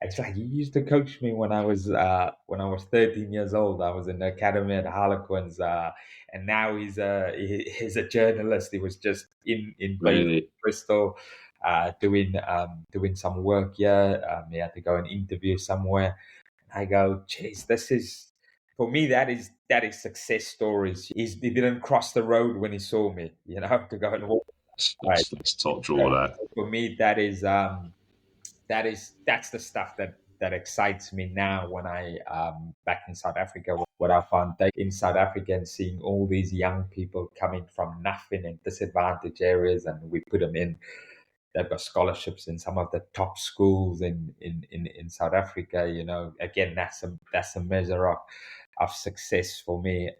B: It's like, you used to coach me when I was 13 years old. I was in the academy at Harlequins, and now he's a journalist. He was just in Bristol, doing some work here. He had to go and interview somewhere. And I go, geez, this is, for me, that is success stories. He didn't cross the road when he saw me, to go and walk.
C: That's top draw. That
B: for me, that's the stuff that excites me now when I back in South Africa. What I found in South Africa and seeing all these young people coming from nothing in disadvantaged areas, and we put them in. They've got scholarships in some of the top schools in South Africa. Again, that's a measure of success for me.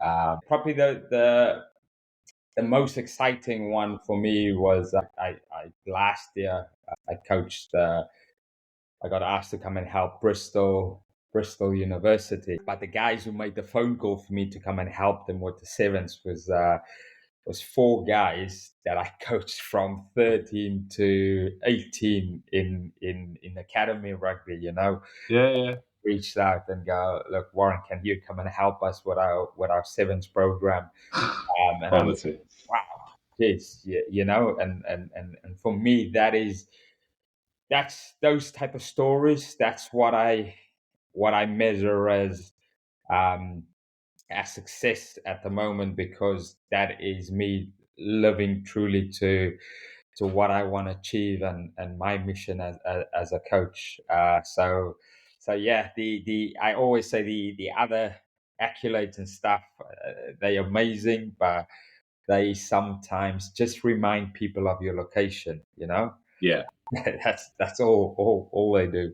B: Probably the most exciting one for me was I last year I coached. I got asked to come and help Bristol University, but the guys who made the phone call for me to come and help them with the sevens was 4 guys that I coached from 13 to 18 in academy rugby.
C: Yeah.
B: reached out and go, look, Warren, can you come and help us with our sevens program? And I'm like, wow, geez, and for me, that's those type of stories. That's what I measure um, as success at the moment, because that is me living truly to what I want to achieve and my mission as a coach. So yeah, the I always say the other accolades and stuff, they're amazing, but they sometimes just remind people of your location.
C: Yeah.
B: That's all they do.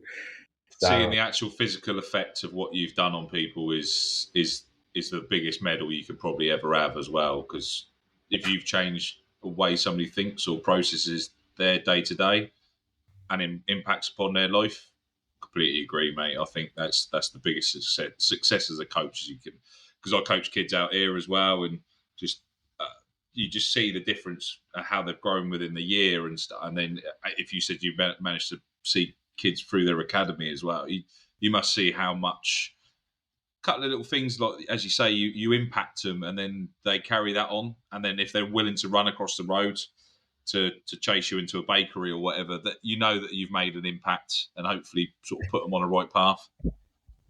C: Seeing
B: So
C: the actual physical effect of what you've done on people is the biggest medal you could probably ever have as well. Because if you've changed the way somebody thinks or processes their day to day and impacts upon their life, completely agree, mate. I think that's the biggest success as a coach as you can, because I coach kids out here as well, and just you just see the difference how they've grown within the year and stuff. And then if you said you managed to see kids through their academy as well, you must see how much couple of little things, like as you say, you impact them, and then they carry that on. And then if they're willing to run across the road to chase you into a bakery or whatever, that you know that you've made an impact and hopefully sort of put them on a right path.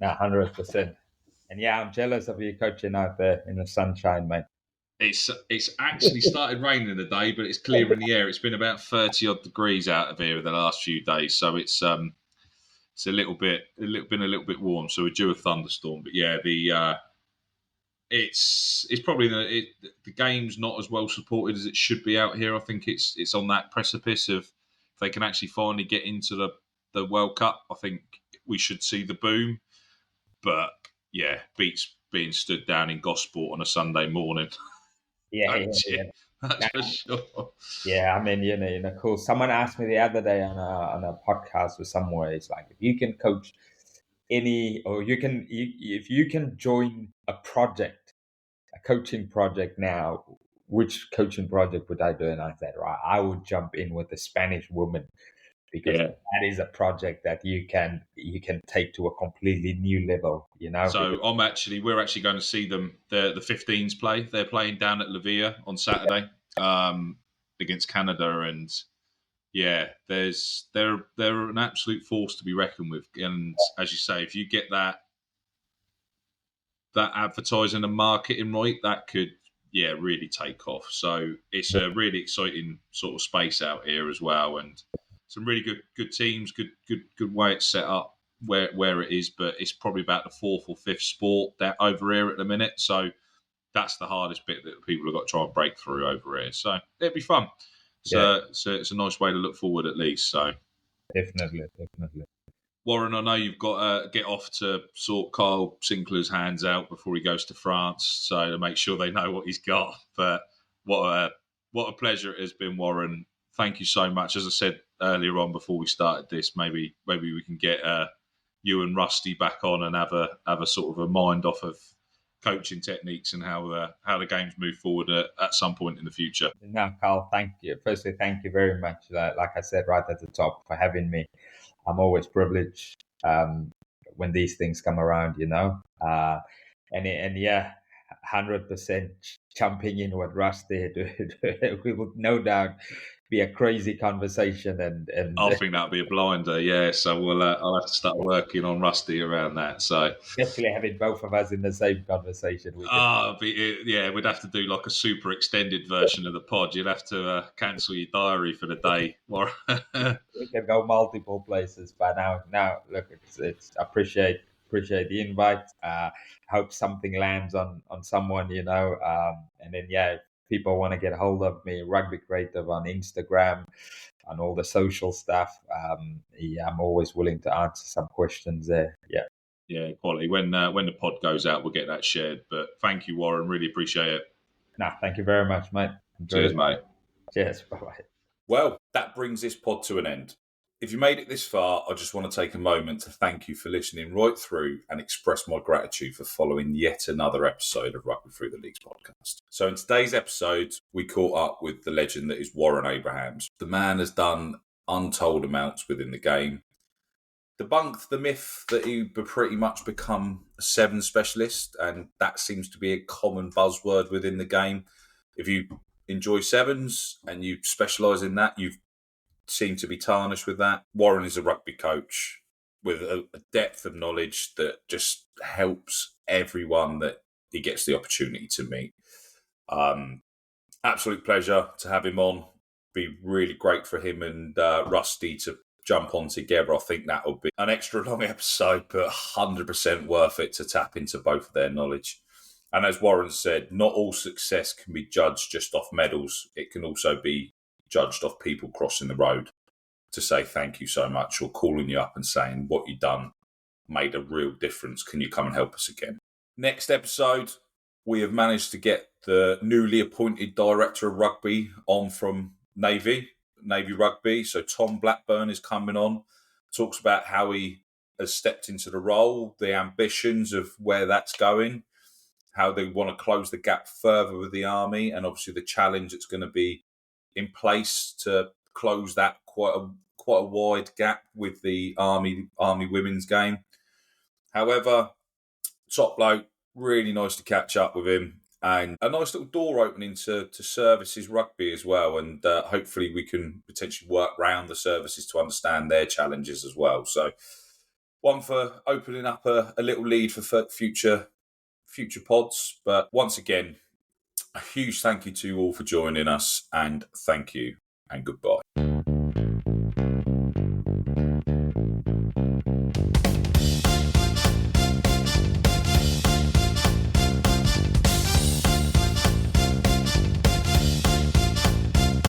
B: 100%. And yeah, I'm jealous of you coaching out there in the sunshine, mate.
C: It's actually started raining today, but it's clear in the air. It's been about 30 odd degrees out of here the last few days, so it's a little bit warm. So we're due a thunderstorm, but yeah, it's probably the game's not as well supported as it should be out here. I think it's on that precipice of, if they can actually finally get into the World Cup, I think we should see the boom. But yeah, beats being stood down in Gosport on a Sunday morning.
B: Yeah.
C: That's for sure.
B: Yeah, I mean, cool. Someone asked me the other day on a podcast with somewhere, it's like, if you can coach any, or if you can join a coaching project now, which coaching project would I do? And I said, right, I would jump in with the Spanish woman, because
C: Yeah.
B: that is a project that you can take to a completely new level.
C: So we're actually going to see them, the 15s play. They're playing down at La Villa on Saturday against Canada, and yeah, they're an absolute force to be reckoned with. And as you say, if you get that advertising and marketing right, that could really take off. So it's a really exciting sort of space out here as well, and some really good teams, good way it's set up where it is. But it's probably about the fourth or fifth sport that over here at the minute. So that's the hardest bit that people have got to try and break through over here. So it'd be fun. So it's a nice way to look forward at least. So
B: Definitely.
C: Warren, I know you've got to get off to sort Kyle Sinclair's hands out before he goes to France, so to make sure they know what he's got. But what a pleasure it has been, Warren. Thank you so much. As I said earlier on before we started this, maybe we can get you and Rusty back on and have a sort of a mind off of coaching techniques and how the games move forward at some point in the future.
B: No, Carl, thank you. Firstly, thank you very much. Like I said right at the top, for having me. I'm always privileged when these things come around, and yeah, 100% jumping in with Rusty. We would no doubt be a crazy conversation, and
C: I think that'll be a blinder. Yeah, so I'll have to start working on Rusty around that. So
B: especially having both of us in the same conversation.
C: we'd have to do like a super extended version of the pod. You'd have to cancel your diary for the day.
B: We can go multiple places, but now look, it's appreciate the invite. Hope something lands on someone, and then if people want to get hold of me, Rugby Creative on Instagram and all the social stuff. I'm always willing to answer some questions there.
C: Yeah, quality. When the pod goes out, we'll get that shared. But thank you, Warren. Really appreciate it.
B: No, thank you very much, mate.
C: Cheers, mate.
B: Cheers. Bye-bye.
A: Well, that brings this pod to an end. If you made it this far, I just want to take a moment to thank you for listening right through and express my gratitude for following yet another episode of Rugby Through the Leagues podcast. So in today's episode, we caught up with the legend that is Warren Abrahams. The man has done untold amounts within the game. debunked the myth that he would pretty much become a sevens specialist, and that seems to be a common buzzword within the game. If you enjoy sevens and you specialise in that, you seem to be tarnished with that. Warren is a rugby coach with a depth of knowledge that just helps everyone that he gets the opportunity to meet. Absolute pleasure to have him on. Be really great for him and Rusty to jump on together. I think that will be an extra long episode, but 100% worth it to tap into both of their knowledge. And as Warren said, not all success can be judged just off medals. It can also be judged off people crossing the road to say thank you so much, or calling you up and saying what you've done made a real difference. Can you come and help us again? Next episode, we have managed to get the newly appointed director of rugby on from Navy Rugby. So Tom Blackburn is coming on, talks about how he has stepped into the role, the ambitions of where that's going, how they want to close the gap further with the Army, and obviously the challenge that's going to be in place to close that quite a wide gap with the Army women's game. However, top bloke, really nice to catch up with him, and a nice little door opening to services rugby as well. And hopefully we can potentially work around the services to understand their challenges as well. So one for opening up a little lead for future pods. But once again, a huge thank you to you all for joining us, and thank you and goodbye.